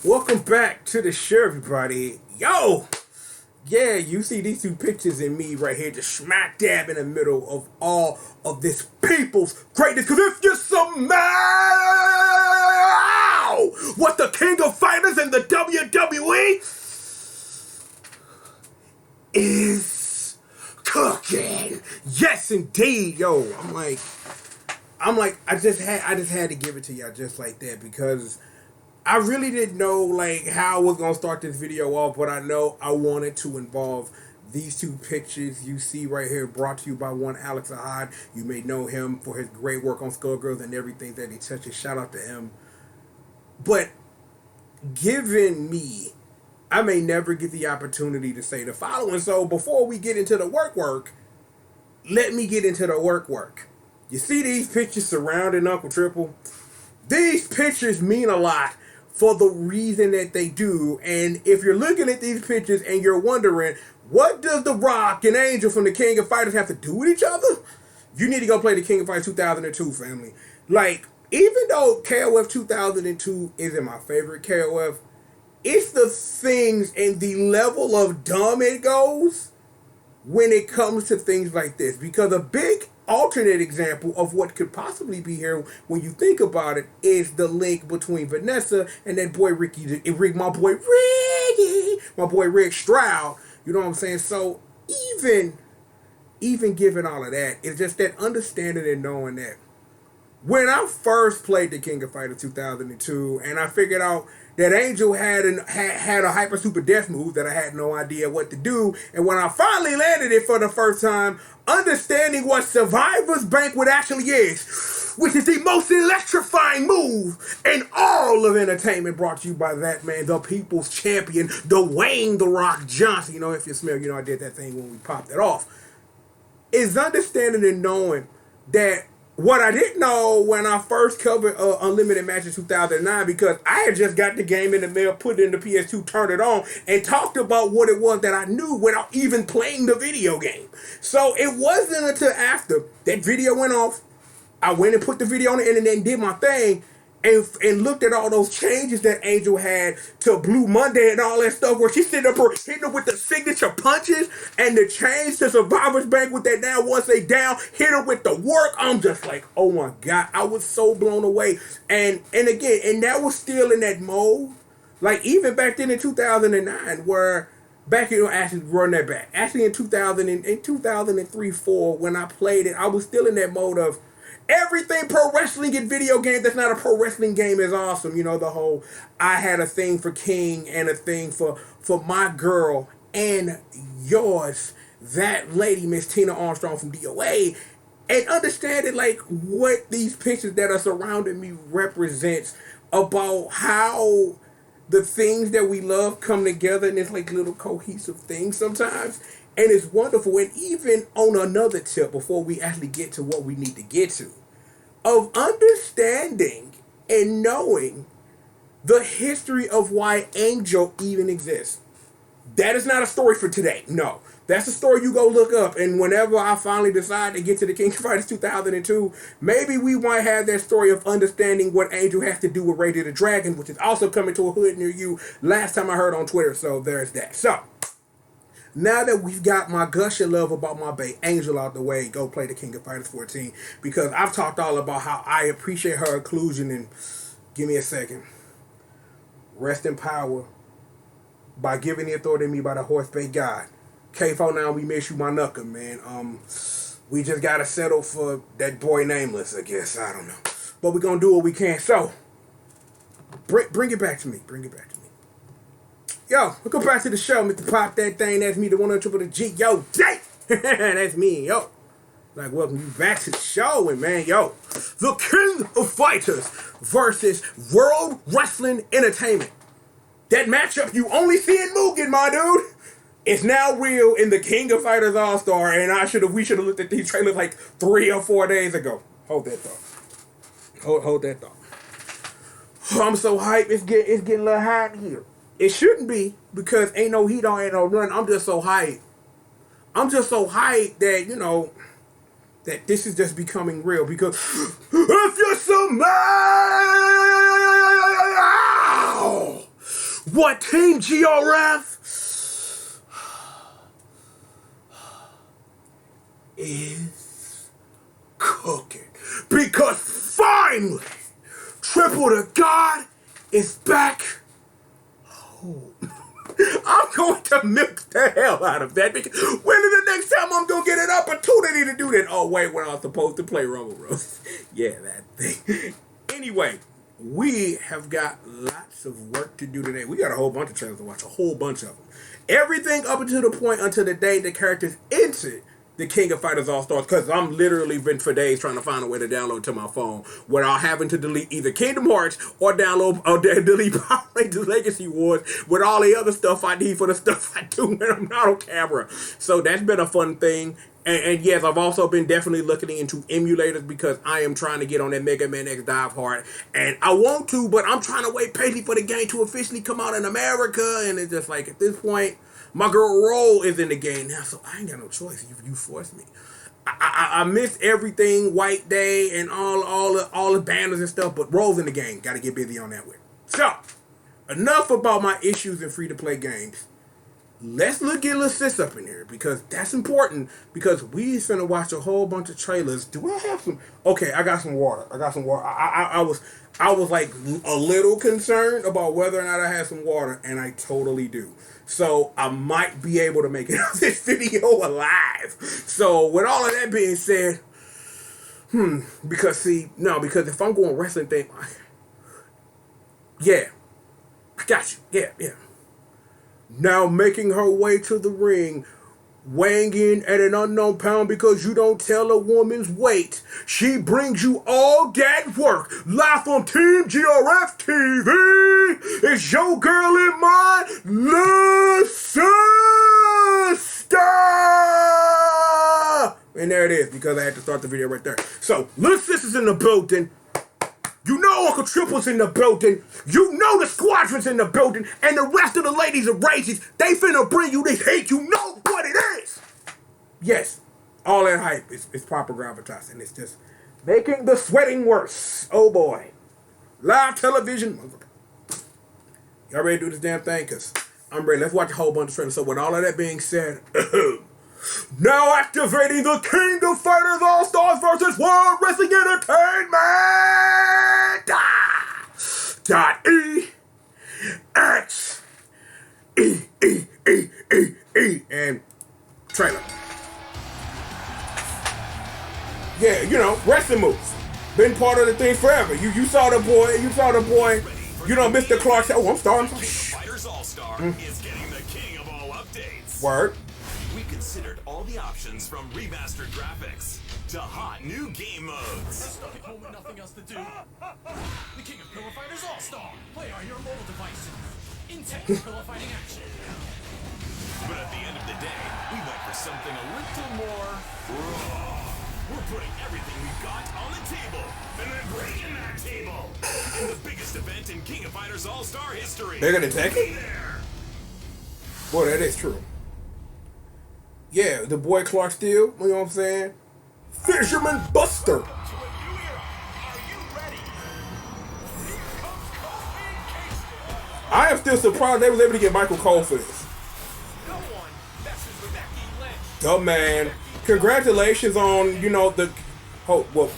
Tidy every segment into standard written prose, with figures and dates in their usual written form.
Welcome back to the show, everybody. Yo! Yeah, you see these two pictures in me right here, just smack dab in the middle of all of this people's greatness. Because if you smell what the king of fighters in the WWE is cooking. Yes, indeed. Yo, I just had to give it to y'all just like that because I really didn't know like how I was gonna start this video off, but I know I wanted to involve these two pictures you see right here, brought to you by one Alex Ahad. You may know him for his great work on Skullgirls and everything that he touches. Shout out to him. But given me, I may never get the opportunity to say the following. So before we get into the work, let me get into the work. You see these pictures surrounding Uncle Triple? These pictures mean a lot for the reason that they do. And if you're looking at these pictures and you're wondering, what does The Rock and Angel from the King of Fighters have to do with each other? You need to go play the King of Fighters 2002, family. Like, even though KOF 2002 isn't my favorite KOF, it's the things and the level of dumb it goes when it comes to things like this. Because a big alternate example of what could possibly be here when you think about it is the link between Vanessa and that boy my boy Rick Stroud. You know what I'm saying? So even given all of that, it's just that understanding and knowing that when I first played the King of Fighters 2002 and I figured out that Angel had a hyper super death move that I had no idea what to do, and when I finally landed it for the first time, understanding what Survivor's Banquet actually is, which is the most electrifying move in all of entertainment, brought to you by that man, the people's champion, Dwayne "The Rock" Johnson. You know, if you smell, you know I did that thing when we popped it off. Is understanding and knowing that what I didn't know when I first covered Unlimited Matches 2009, because I had just got the game in the mail, put it in the PS2, turned it on, and talked about what it was that I knew without even playing the video game. So it wasn't until after that video went off, I went and put the video on the internet and did my thing, and looked at all those changes that Angel had to Blue Monday and all that stuff, where she's sitting up her hitting her with the signature punches and the change to Survivor's Banquet that now once they down, hit her with the work. I'm just like, oh my God, I was so blown away. And again, and that was still in that mode. Like even back then in 2009, where back in, actually run that back. Actually in 2003-4, when I played it, I was still in that mode of everything pro wrestling in video games that's not a pro wrestling game is awesome. You know, the whole I had a thing for King and a thing for my girl and yours, that lady, Miss Tina Armstrong from DOA. And understanding like what these pictures that are surrounding me represents about how the things that we love come together and it's like little cohesive things sometimes. And it's wonderful. And even on another tip, before we actually get to what we need to get to, of understanding and knowing the history of why Angel even exists. That is not a story for today. No. That's a story you go look up. And whenever I finally decide to get to the King of Fighters 2002, maybe we might have that story of understanding what Angel has to do with Raider the Dragon, which is also coming to a hood near you last time I heard on Twitter. So there's that. So now that we've got my gushing love about my bae Angel out the way, go play the King of Fighters 14. Because I've talked all about how I appreciate her inclusion in, give me a second, Rest in Power, by giving the authority to me by the horseback God. K4 now, we miss you, my knucker, man. We just gotta settle for that boy Nameless, I guess. I don't know. But we're gonna do what we can. So, bring it back to me. Bring it back to me. Yo, welcome back to the show, Mr. Pop That Thing. That's me, the one on triple the G.O.D. That's me, yo. Like, welcome you back to the show, and man, yo, the King of Fighters versus World Wrestling Entertainment. That matchup you only see in Mugen, my dude. It's now real in the King of Fighters All-Star, and we should have looked at these trailers like 3 or 4 days ago. Hold that thought. Hold that thought. I'm so hyped. It's getting a little hot in here. It shouldn't be, because ain't no heat on, ain't no run. I'm just so hyped. I'm just so hyped that, you know, that this is just becoming real. Because if you're so mad what Team GRF is cooking. Because finally, Triple the God is back home. I'm going to milk the hell out of that because when is the next time I'm going to get an opportunity to do that? Oh, wait, when I was supposed to play Rumble Rose. Yeah, that thing. Anyway, we have got lots of work to do today. We got a whole bunch of trailers to watch, a whole bunch of them. Everything up until the point until the day the characters enter the King of Fighters All-Stars, because I'm literally been for days trying to find a way to download to my phone without having to delete either Kingdom Hearts or download or delete Power Rangers Legacy Wars with all the other stuff I need for the stuff I do when I'm not on camera. So that's been a fun thing. And yes, I've also been definitely looking into emulators because I am trying to get on that Mega Man X Dive Hard. And I want to, but I'm trying to wait patiently for the game to officially come out in America. And it's just like, at this point, my girl Roll is in the game now, so I ain't got no choice. You force me. I missed everything, White Day and all the banners and stuff, but Roll's in the game. Got to get busy on that one. So, enough about my issues in free-to-play games. Let's get little sis up in here because that's important because we finna watch a whole bunch of trailers. Do I have some? Okay, I got some water. I was like a little concerned about whether or not I had some water, and I totally do. So I might be able to make it out this video alive. So with all of that being said, because if I'm going wrestling thing, yeah, I got you. Yeah. Now making her way to the ring, weighing in at an unknown pound because you don't tell a woman's weight. She brings you all that work. Live on Team GRF TV. It's your girl and mine, La Sister. And there it is because I had to start the video right there. So, La Sister's in the building. You know Uncle Triple's in the building. You know the Squadron's in the building. And the rest of the ladies of races, they finna bring you this heat. You know what it is. Yes, all that hype is proper gravitas. It's just making the sweating worse. Oh boy. Live television. Y'all ready to do this damn thing? Because I'm ready. Let's watch a whole bunch of trailers. So with all of that being said... Now activating the King of Fighters All-Stars versus World Wrestling Entertainment! And trailer. Yeah, you know, wrestling moves. Been part of the thing forever. You saw the boy. You know, Mr. Clark said, oh, I'm starting. King of Fighters All-Star is getting the king of all updates. Word. We considered all the options from remastered graphics to hot new game modes. Stuck at home with nothing else to do. The King of Pillow Fighters All-Star. Play on your mobile devices. Intense pillow fighting action. But at the end of the day, we went for something a little more raw. We're putting everything we've got on the table and then breaking that table in the biggest event in King of Fighters All-Star history. They're gonna take it? Boy, that is true. Yeah, the boy Clark Steele, you know what I'm saying? Fisherman Buster. I am still surprised they was able to get Michael Cole for this. The man. Congratulations on, you know, the... Oh, well...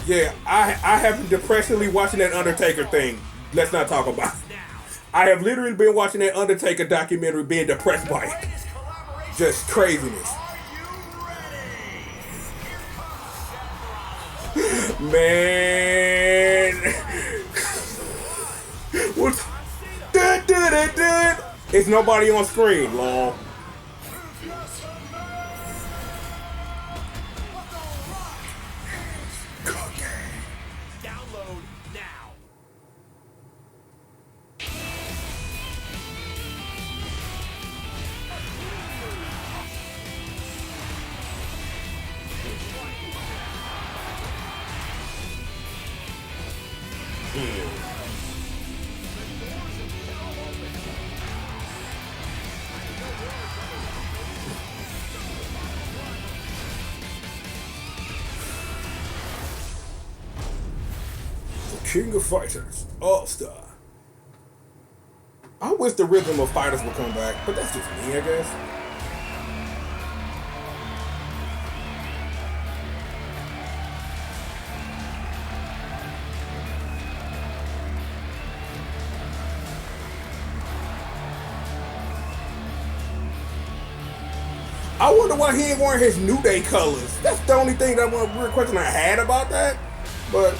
Yeah, I have been depressingly watching that Undertaker thing. Let's not talk about it. I have literally been watching that Undertaker documentary being depressed by it. Just craziness. Man. What's... It's nobody on screen, lol. Download now. King of Fighters, All-Star. I wish the rhythm of fighters would come back, but that's just me, I guess. I wonder why he ain't wearing his New Day colors. That's the only thing that one weird question I had about that. But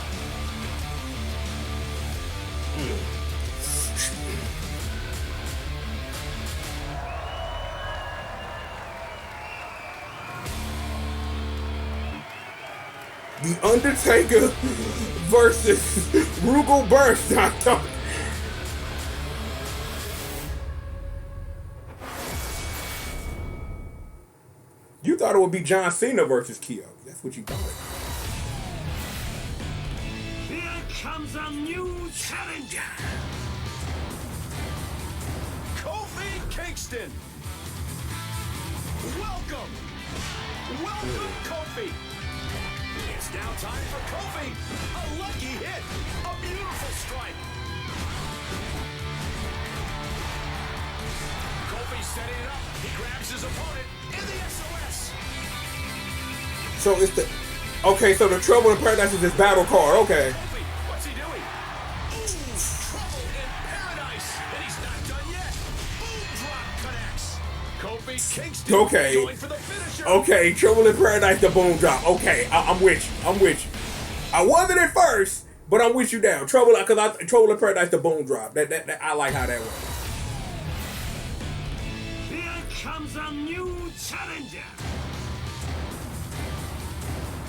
The Undertaker versus Rugal Bernstein. You thought it would be John Cena versus G.O.D. That's what you thought. Here comes a new challenger. Kofi Kingston. Welcome. Welcome, Kofi. It's now time for Kofi. A lucky hit. A beautiful strike. Kofi setting it up. He grabs his opponent in the SOS. So it's the so the Trouble in Paradise is this battle card. Okay. Kofi, what's he doing? Ooh, Trouble in Paradise. And he's not done yet. Boom drop connects. Kofi Kingston going for the finisher. Okay, Trouble in Paradise, the boom drop. Okay, I'm with you. I'm with you. I wasn't at first, but I'm with you now. Trouble in Paradise, the boom drop. That I like how that works. Here comes a new challenger.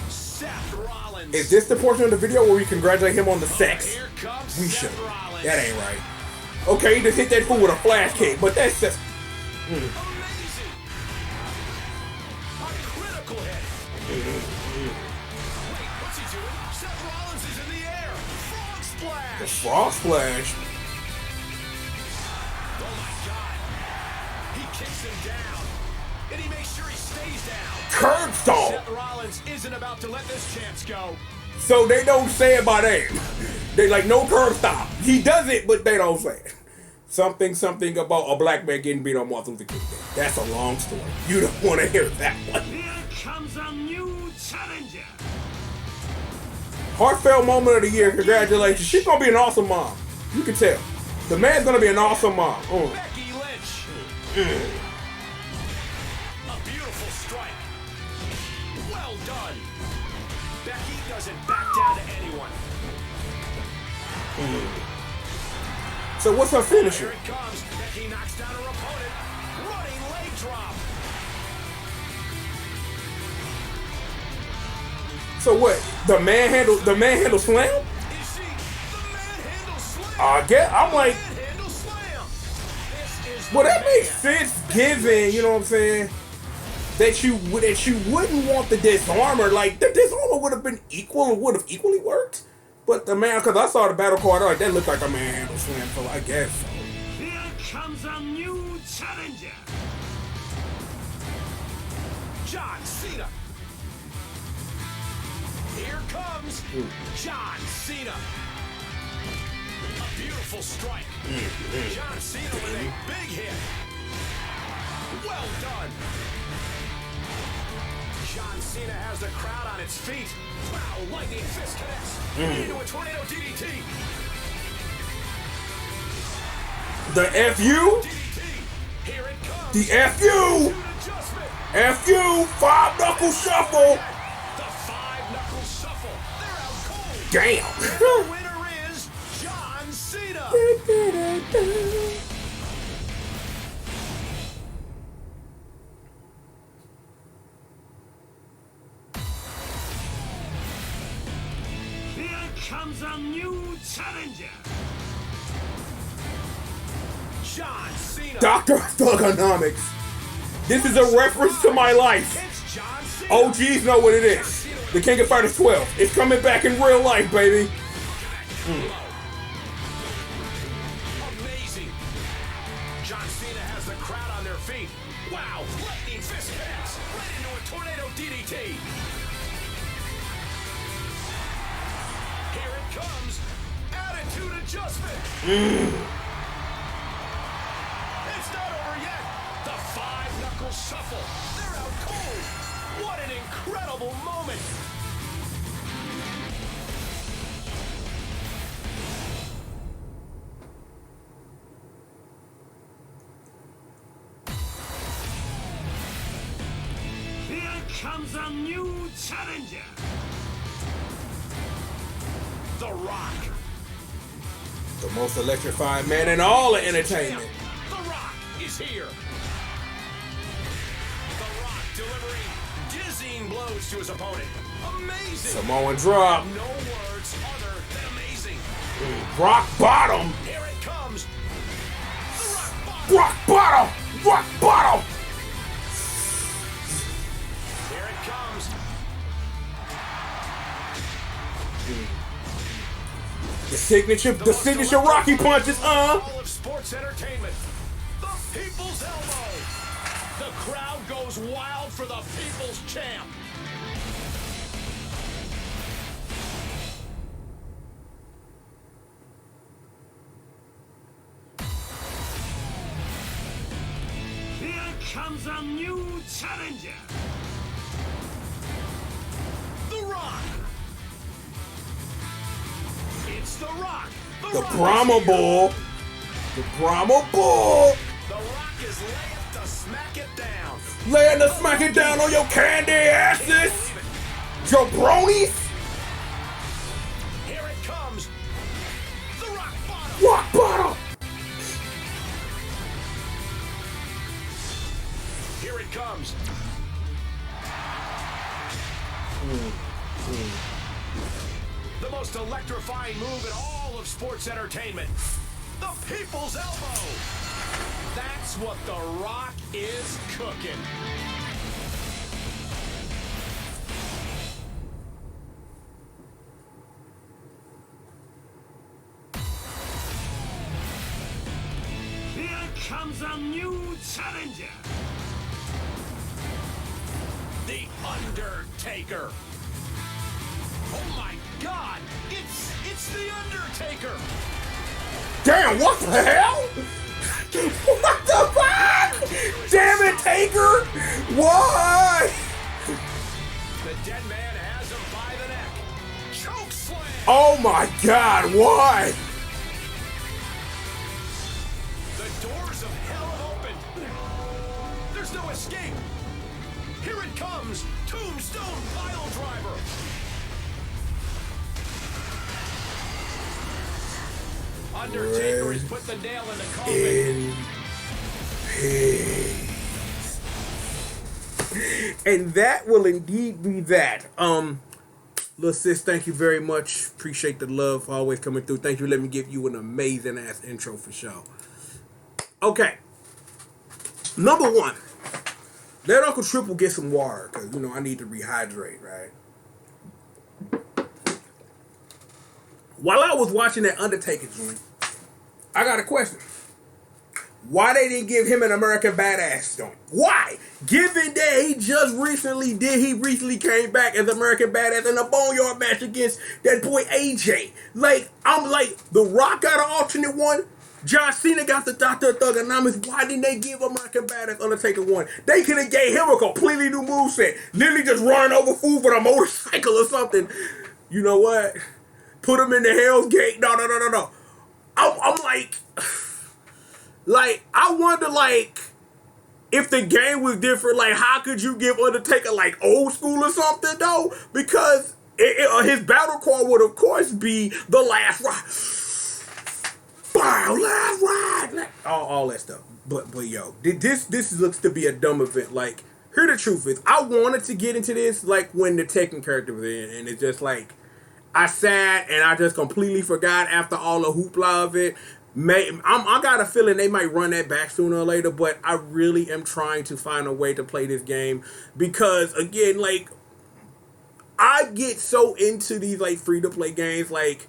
Seth Rollins. Is this the portion of the video where we congratulate him on the sex? Here comes We Seth should. Rollins. That ain't right. Okay, he just hit that fool with a flash kick, but that's just. Amazing. A critical hit. Wait, what's he doing? Seth Rollins is in the air. Frog splash. The frog splash. Oh my God. He kicks him down. And he makes sure he stays down. Curb stomp. Seth Rollins isn't about to let this chance go. So they don't say it by name. They like no curb stop. He does it, but they don't say it. Something about a black man getting beat on Martin Luther King Day. That's a long story. You don't want to hear that one. Here comes a new challenger. Heartfelt moment of the year. Congratulations. She's gonna be an awesome mom. You can tell. The man's gonna be an awesome mom. Becky Lynch. A beautiful strike. Well done. Becky doesn't back down to anyone. So what's her Here finisher? it comes. Becky knocks down her opponent. Running leg drop. So what? The manhandle slam? Is she the manhandle slam? I'm like, Manhandle slam. This is well, the that makes man. sense given, you know what I'm saying, that you wouldn't want the disarmor. Like, the disarmor would have equally worked. But the man, because I saw the battle card, like, that looked like a manhandle slam, so I guess so. Here comes a new challenger. John Cena. Here comes John Cena. A beautiful strike. John Cena with a big hit. Well done. John Cena has the crowd on its feet. Wow, lightning fist connects. Into a tornado DDT. The FU? DDT. Here it comes. The FU? Adjustment. FU, 5-knuckle shuffle. The 5-knuckle shuffle. They're out cold. Damn. The winner is John Cena. Here comes a new challenger. John Cena. Dr. Thugonomics. This is a reference to my life. It's John Cena. OGs know what it is. The King of Fighters 12. It's coming back in real life, baby. Amazing. John Cena has the crowd on their feet. Wow, lightning fist connects right into a tornado DDT. Here it comes. adjustment. It's not over yet. The five-knuckle shuffle. They're out cold. What an incredible moment. Here comes a new challenger. The Rock. The most electrifying man in all of entertainment. The Rock is here. The Rock delivering dizzying blows to his opponent. Amazing. Samoan drop. No words other than amazing. Rock bottom. Here it comes. The Rock bottom. Rock bottom. Rock bottom. Here it comes. The signature Rocky punches. All of sports entertainment. The People's Elbow. The crowd goes wild for the People's Champ. Here comes a new challenger. The Rock. It's The Rock. The Rock Brahma is here. Bull. The Brahma Bull. The Rock is laying to smack it down. Laying the smack it down on your candy asses. Jabronis. Here it comes. The Rock bottom. Rock bottom. Here it comes. The most electrifying move in all of sports entertainment. The People's Elbow. That's what The Rock is cooking. Here comes a new challenger. The Undertaker. Oh my God! It's The Undertaker. Damn, what the hell? What the fuck? Damn it, Taker! Why? The dead man has him by the neck. Choke slam. Oh my God, why? The doors of hell have opened. There's no escape. Here it comes. Tombstone pile driver. Undertaker has put the nail in the coffin. In peace. And that will indeed be that. Little sis, thank you very much. Appreciate the love always coming through. Thank you. Let me give you an amazing ass intro for sure. Okay. Number one. Let Uncle Triple get some water, because, you know, I need to rehydrate, right? While I was watching that Undertaker joint, I got a question. Why they didn't give him an American Badass joint? Why? Given that he recently came back as American Badass in a Boneyard match against that boy AJ. Like, I'm like, The Rock got an alternate one. John Cena got the Dr. Thugonomics. Why didn't they give American Badass Undertaker one? They could have gave him a completely new moveset. Literally just running over food with a motorcycle or something. You know what? Put him in the Hell's Gate. No. I'm like, I wonder, like, if the game was different, like, how could you give Undertaker, like, old school or something, though? Because his battle call would, of course, be the last ride. Fire, last ride. All that stuff. But yo, this looks to be a dumb event. Like, here the truth is, I wanted to get into this, like, when the Tekken character was in, and it's just, like, I sat and I just completely forgot after all the hoopla of it. I got a feeling they might run that back sooner or later, but I really am trying to find a way to play this game because, again, like, I get so into these, like, free-to-play games. Like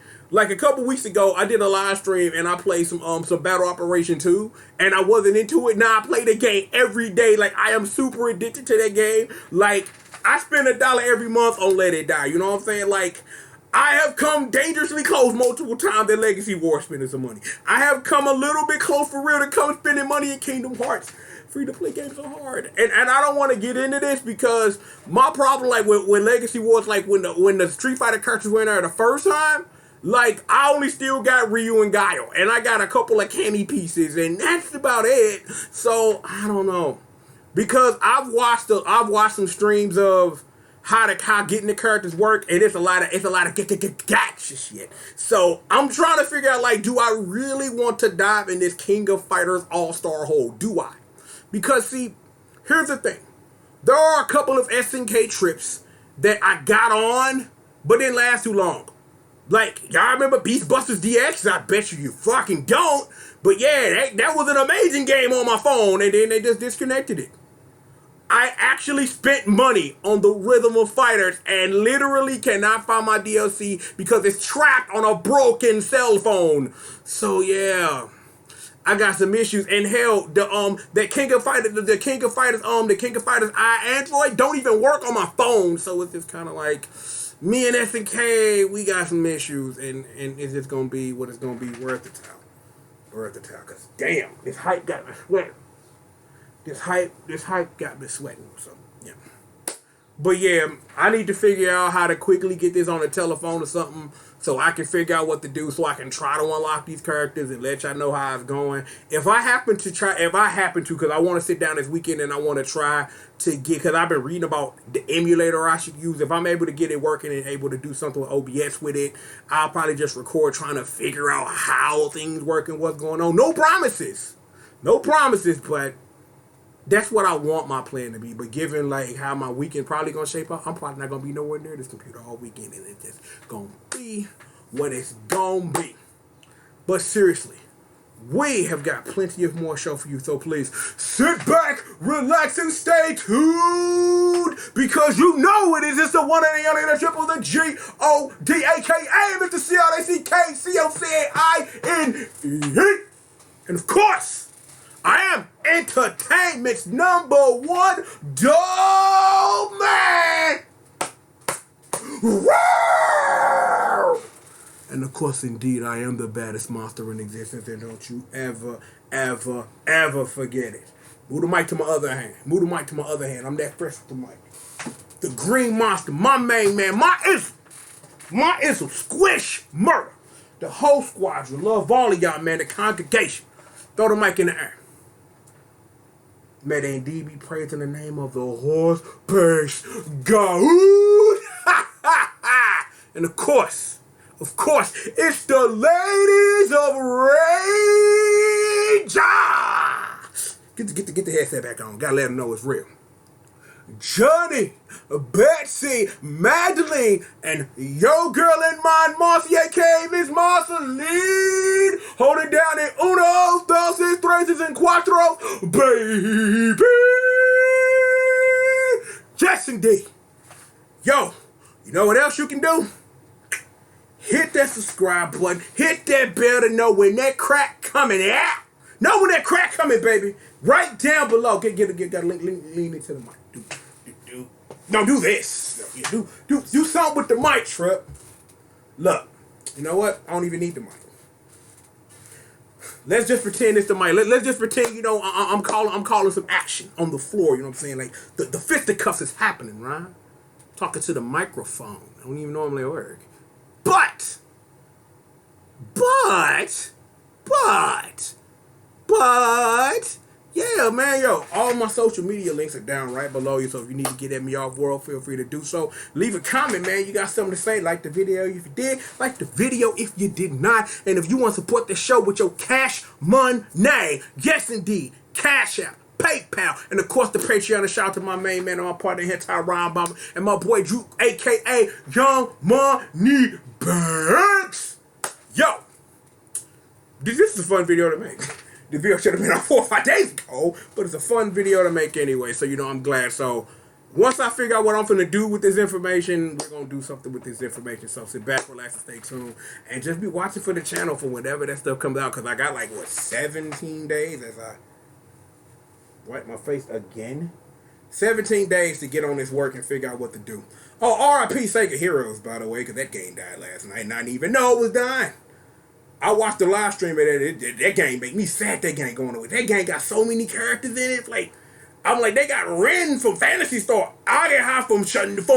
a couple weeks ago, I did a live stream and I played some Battle Operation 2, and I wasn't into it. Now I play the game every day. Like, I am super addicted to that game. Like, I spend $1 every month on Let It Die. You know what I'm saying? Like, I have come dangerously close multiple times at Legacy Wars spending some money. I have come a little bit close for real to come spending money in Kingdom Hearts. Free-to-play games are hard. And I don't want to get into this because my problem, like, with Legacy Wars, like, when the Street Fighter characters went there the first time, like, I only still got Ryu and Guile. And I got a couple of candy pieces, and that's about it. So, I don't know. Because I've watched some streams of how getting the characters work, and it's a lot of gotcha shit. So I'm trying to figure out, like, do I really want to dive in this King of Fighters All-Star hole? Do I? Because see, here's the thing. There are a couple of SNK trips that I got on, but didn't last too long. Like, y'all remember Beastbusters DX? I bet you fucking don't. But yeah, that was an amazing game on my phone, and then they just disconnected it. I actually spent money on the Rhythm of Fighters and literally cannot find my DLC because it's trapped on a broken cell phone. So yeah, I got some issues. And hell, the King of Fighters Android don't even work on my phone. So it's just kind of like me and SNK, we got some issues, and it's just gonna be what it's gonna be, worth the time. Cause damn, this hype got me sweating. This hype got me sweating. So yeah. But yeah, I need to figure out how to quickly get this on the telephone or something so I can figure out what to do so I can try to unlock these characters and let y'all know how it's going. If I happen to, because I want to sit down this weekend and I want to try to get, because I've been reading about the emulator I should use. If I'm able to get it working and able to do something with OBS with it, I'll probably just record trying to figure out how things work and what's going on. No promises, but that's what I want my plan to be. But given like how my weekend probably gonna shape up, I'm probably not gonna be nowhere near this computer all weekend, and it's just gonna be what it's gonna be. But seriously, we have got plenty of more show for you, so please sit back, relax, and stay tuned, because you know it is just the one and the only, the triple, the G.O.D, aka Mr. C-R-A-C-K-C-O-C-A-I-N-E. And of course, I am entertainment's #1 dog man. Roar! And of course, indeed, I am the baddest monster in existence, and don't you ever, ever, ever forget it. Move the mic to my other hand. I'm that fresh with the mic. The green monster, my main man, my Isle, Squish Murder. The whole squadron, love all of y'all, man, the congregation. Throw the mic in the air. May they indeed be praised in the name of the horse-based God. And of course, it's the ladies of Rage. Get the headset back on. Gotta let them know it's real. Johnny, Betsy, Madeline, and your girl and mine, Marcy, aka Miss Marceline, holding down in unos, doses, tres, and cuatro, baby. Yes, indeed. Yo, you know what else you can do? Hit that subscribe button, hit that bell to know when that crack coming out. Know when that crack coming, baby. Right down below. Gotta lean into the mic. Don't do this. Do something with the mic, Trip. Look, you know what? I don't even need the mic. Let's just pretend it's the mic. Let's just pretend, you know, I'm calling some action on the floor. You know what I'm saying? Like the fisticuffs is happening, right? Talking to the microphone. I don't even normally work. But, yeah, man, yo, all my social media links are down right below you, so if you need to get at me off world, feel free to do so. Leave a comment, man. You got something to say. Like the video if you did. Like the video if you did not. And if you want to support the show with your cash money, yes, indeed, Cash App, PayPal, and of course the Patreon. A shout out to my main man and my partner here, Tyron Bomber, and my boy Drew, aka Young Money Banks. Yo, this is a fun video to make. The video should have been out 4 or 5 days ago, but it's a fun video to make anyway, so you know I'm glad. So once I figure out what I'm finna do with this information, we're gonna do something with this information. So sit back, relax, and stay tuned, and just be watching for the channel for whenever that stuff comes out, because I got like, what, 17 days as I wipe my face again? 17 days to get on this work and figure out what to do. Oh, R.I.P. Sega Heroes, by the way, because that game died last night and I didn't even know it was dying. I watched the live stream of that. That game made me sad. That game going away. That game got so many characters in it. Like, I'm like, they got Ren from Phantasy Star, Agahha from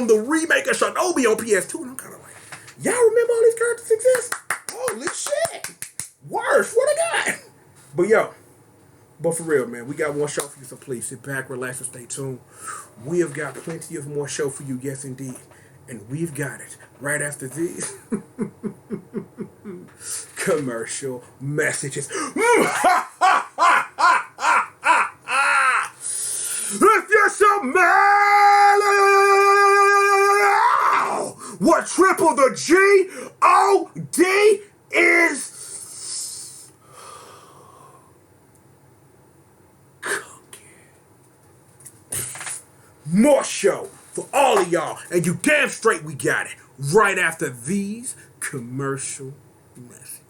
the remake of Shinobi on PS2, and I'm kind of like, y'all remember all these characters exist? Holy shit! Worse, what I got? But for real, man, we got one show for you, so please sit back, relax, and stay tuned. We have got plenty of more show for you, yes indeed. And we've got it right after these commercial messages. If you're so mad, what triple the G.O.D is more show for all of y'all, and you damn straight we got it right after these commercial messages.